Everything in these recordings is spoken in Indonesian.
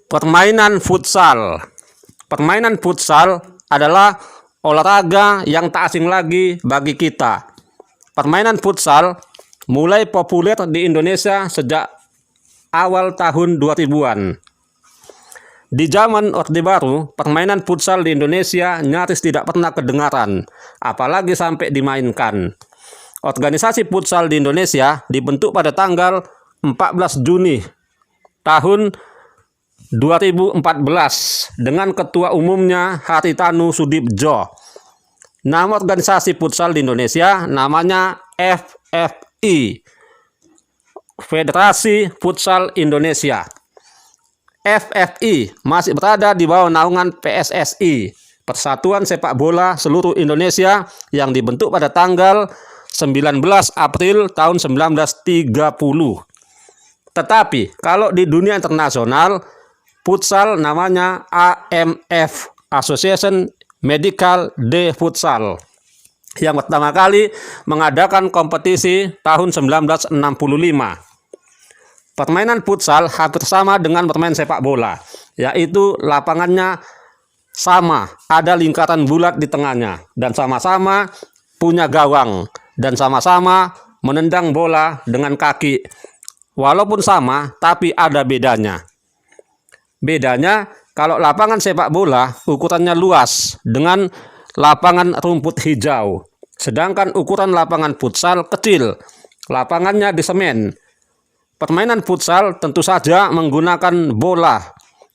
Permainan futsal. Permainan futsal adalah olahraga yang tak asing lagi bagi kita. Permainan futsal mulai populer di Indonesia sejak awal tahun 2000-an. Di zaman Orde Baru, permainan futsal di Indonesia nyaris tidak pernah kedengaran, apalagi sampai dimainkan. Organisasi futsal di Indonesia dibentuk pada tanggal 14 Juni tahun 2014 dengan ketua umumnya Haritanu Sudibjo. Nama organisasi futsal di Indonesia namanya FFI, Federasi Futsal Indonesia. FFI masih berada di bawah naungan PSSI, Persatuan Sepak Bola Seluruh Indonesia, yang dibentuk pada tanggal 19 April tahun 1930. Tetapi kalau di dunia internasional, futsal namanya AMF, Association Medical de Futsal, yang pertama kali mengadakan kompetisi tahun 1965. Permainan futsal hampir sama dengan permainan sepak bola, yaitu lapangannya sama, ada lingkaran bulat di tengahnya, dan sama-sama punya gawang, dan sama-sama menendang bola dengan kaki. Walaupun sama, tapi ada bedanya. Bedanya, kalau lapangan sepak bola ukurannya luas dengan lapangan rumput hijau, sedangkan ukuran lapangan futsal kecil, lapangannya di semen. Permainan futsal tentu saja menggunakan bola,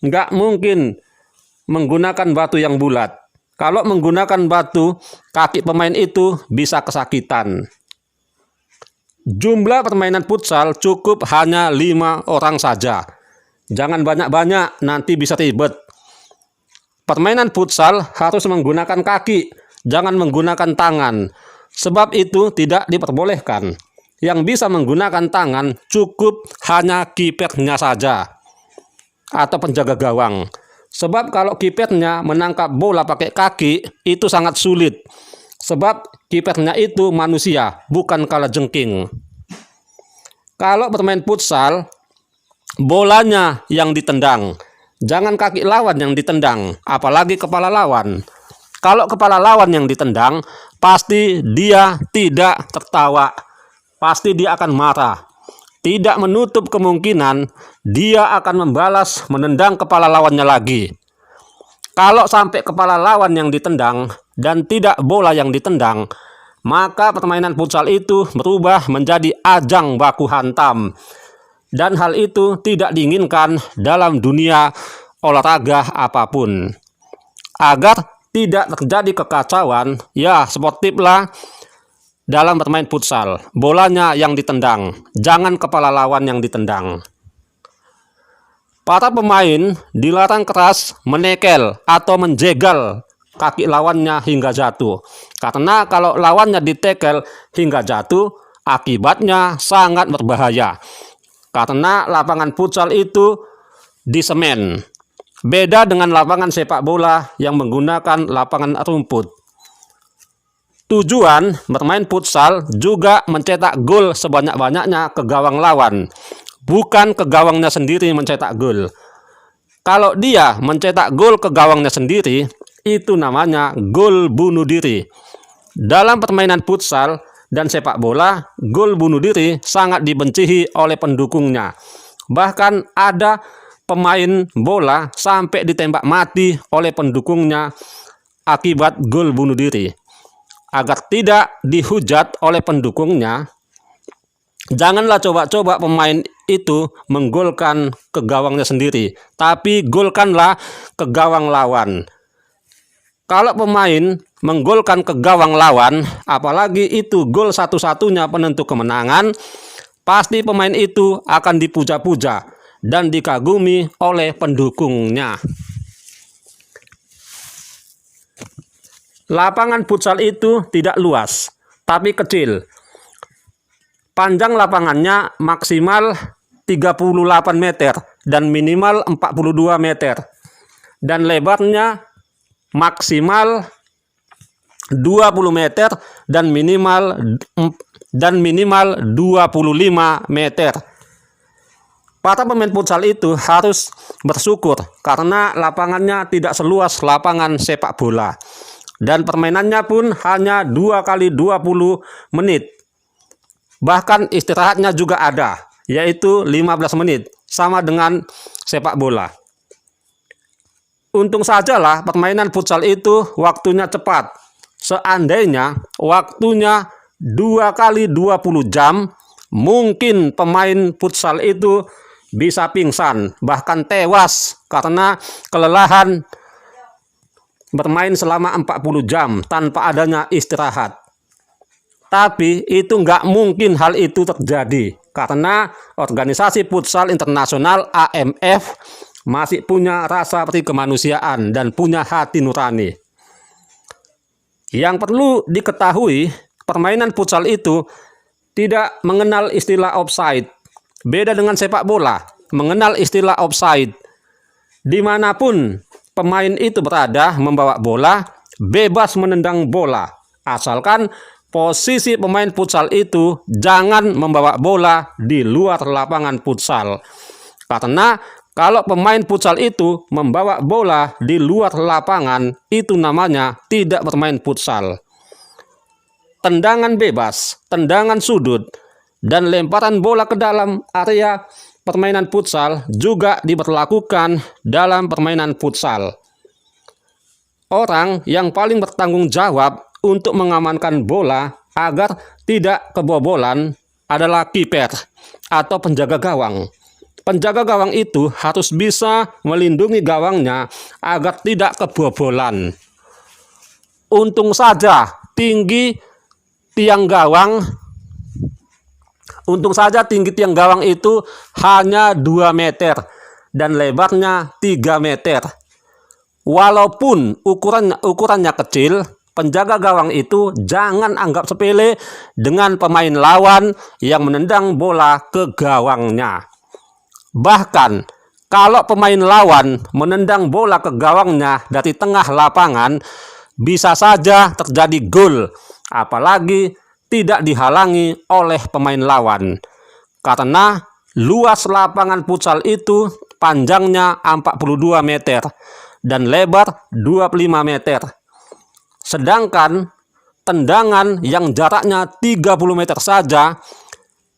nggak mungkin menggunakan batu yang bulat. Kalau menggunakan batu, kaki pemain itu bisa kesakitan. Jumlah permainan futsal cukup hanya 5 orang saja. Jangan banyak-banyak, nanti bisa ribet. Permainan futsal harus menggunakan kaki, jangan menggunakan tangan. Sebab itu tidak diperbolehkan. Yang bisa menggunakan tangan cukup hanya kipernya saja, atau penjaga gawang. Sebab kalau kipernya menangkap bola pakai kaki, itu sangat sulit. Sebab kipernya itu manusia, bukan kalajengking. Kalau bermain futsal, bolanya yang ditendang, jangan kaki lawan yang ditendang, apalagi kepala lawan. Kalau kepala lawan yang ditendang, pasti dia tidak tertawa, pasti dia akan marah. Tidak menutup kemungkinan dia akan membalas menendang kepala lawannya lagi. Kalau sampai kepala lawan yang ditendang dan tidak bola yang ditendang, maka permainan futsal itu berubah menjadi ajang baku hantam. Dan hal itu tidak diinginkan dalam dunia olahraga apapun. Agar tidak terjadi kekacauan, ya sportiflah dalam bermain futsal. Bolanya yang ditendang, jangan kepala lawan yang ditendang. Para pemain dilarang keras menekel atau menjegal kaki lawannya hingga jatuh. Karena kalau lawannya ditekel hingga jatuh, akibatnya sangat berbahaya. Karena lapangan futsal itu di semen. Beda dengan lapangan sepak bola yang menggunakan lapangan rumput. Tujuan bermain futsal juga mencetak gol sebanyak-banyaknya ke gawang lawan. Bukan ke gawangnya sendiri mencetak gol. Kalau dia mencetak gol ke gawangnya sendiri, itu namanya gol bunuh diri. Dalam permainan futsal dan sepak bola, gol bunuh diri sangat dibenci oleh pendukungnya. Bahkan ada pemain bola sampai ditembak mati oleh pendukungnya akibat gol bunuh diri. Agar tidak dihujat oleh pendukungnya, janganlah coba-coba pemain itu menggolkan ke gawangnya sendiri, tapi golkanlah ke gawang lawan. Kalau pemain menggolkan ke gawang lawan, apalagi itu gol satu-satunya penentu kemenangan, pasti pemain itu akan dipuja-puja dan dikagumi oleh pendukungnya. Lapangan futsal itu tidak luas, tapi kecil. Panjang lapangannya maksimal 38 meter dan minimal 42 meter. Dan lebarnya maksimal 20 meter dan minimal 25 meter. Para pemain futsal itu harus bersyukur karena lapangannya tidak seluas lapangan sepak bola. Dan permainannya pun hanya 2 kali 20 menit. Bahkan istirahatnya juga ada, yaitu 15 menit, sama dengan sepak bola. Untung sajalah permainan futsal itu waktunya cepat. Seandainya waktunya 2 kali 20 jam, mungkin pemain futsal itu bisa pingsan, bahkan tewas karena kelelahan bermain selama 40 jam tanpa adanya istirahat. Tapi itu nggak mungkin hal itu terjadi karena organisasi futsal internasional AMF masih punya rasa kemanusiaan dan punya hati nurani. Yang perlu diketahui, permainan futsal itu tidak mengenal istilah offside. Beda dengan sepak bola, mengenal istilah offside. Dimanapun pemain itu berada membawa bola, bebas menendang bola. Asalkan posisi pemain futsal itu jangan membawa bola di luar lapangan futsal. Karena kalau pemain futsal itu membawa bola di luar lapangan, itu namanya tidak bermain futsal. Tendangan bebas, tendangan sudut, dan lemparan bola ke dalam area permainan futsal juga diberlakukan dalam permainan futsal. Orang yang paling bertanggung jawab untuk mengamankan bola agar tidak kebobolan adalah kiper atau penjaga gawang. Penjaga gawang itu harus bisa melindungi gawangnya agar tidak kebobolan. Untung saja tinggi tiang gawang itu hanya 2 meter dan lebarnya 3 meter. Walaupun ukurannya kecil, penjaga gawang itu jangan anggap sepele dengan pemain lawan yang menendang bola ke gawangnya. Bahkan kalau pemain lawan menendang bola ke gawangnya dari tengah lapangan, bisa saja terjadi gol, apalagi tidak dihalangi oleh pemain lawan. Karena luas lapangan futsal itu panjangnya 42 meter dan lebar 25 meter. Sedangkan tendangan yang jaraknya 30 meter saja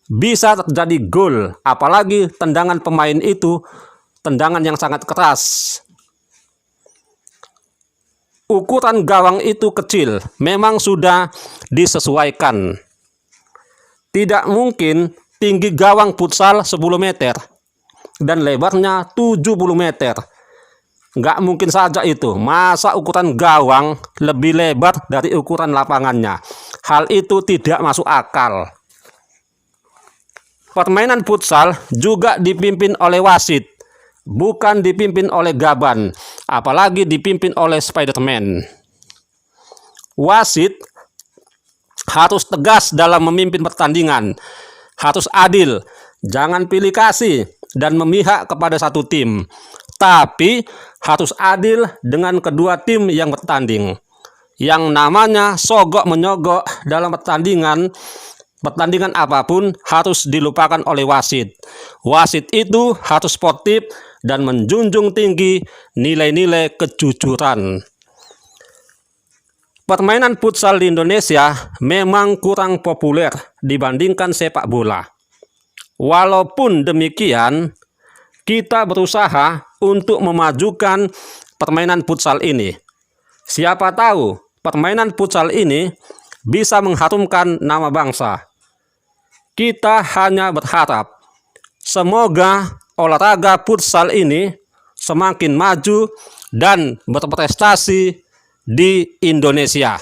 bisa terjadi gol, apalagi tendangan pemain itu tendangan yang sangat keras. Ukuran gawang itu kecil, memang sudah disesuaikan. Tidak mungkin tinggi gawang futsal 10 meter dan lebarnya 70 meter. Nggak mungkin saja itu. Masa ukuran gawang lebih lebar dari ukuran lapangannya? Hal itu tidak masuk akal. Permainan futsal juga dipimpin oleh wasit, bukan dipimpin oleh gaban, apalagi dipimpin oleh Spiderman. Wasit harus tegas dalam memimpin pertandingan, harus adil, jangan pilih kasih dan memihak kepada satu tim, tapi harus adil dengan kedua tim yang bertanding. Yang namanya sogok menyogok dalam pertandingan apapun harus dilupakan oleh wasit. Wasit itu harus sportif dan menjunjung tinggi nilai-nilai kejujuran. Permainan futsal di Indonesia memang kurang populer dibandingkan sepak bola. Walaupun demikian, kita berusaha untuk memajukan permainan futsal ini. Siapa tahu permainan futsal ini bisa mengharumkan nama bangsa. Kita hanya berharap semoga olahraga futsal ini semakin maju dan berprestasi di Indonesia.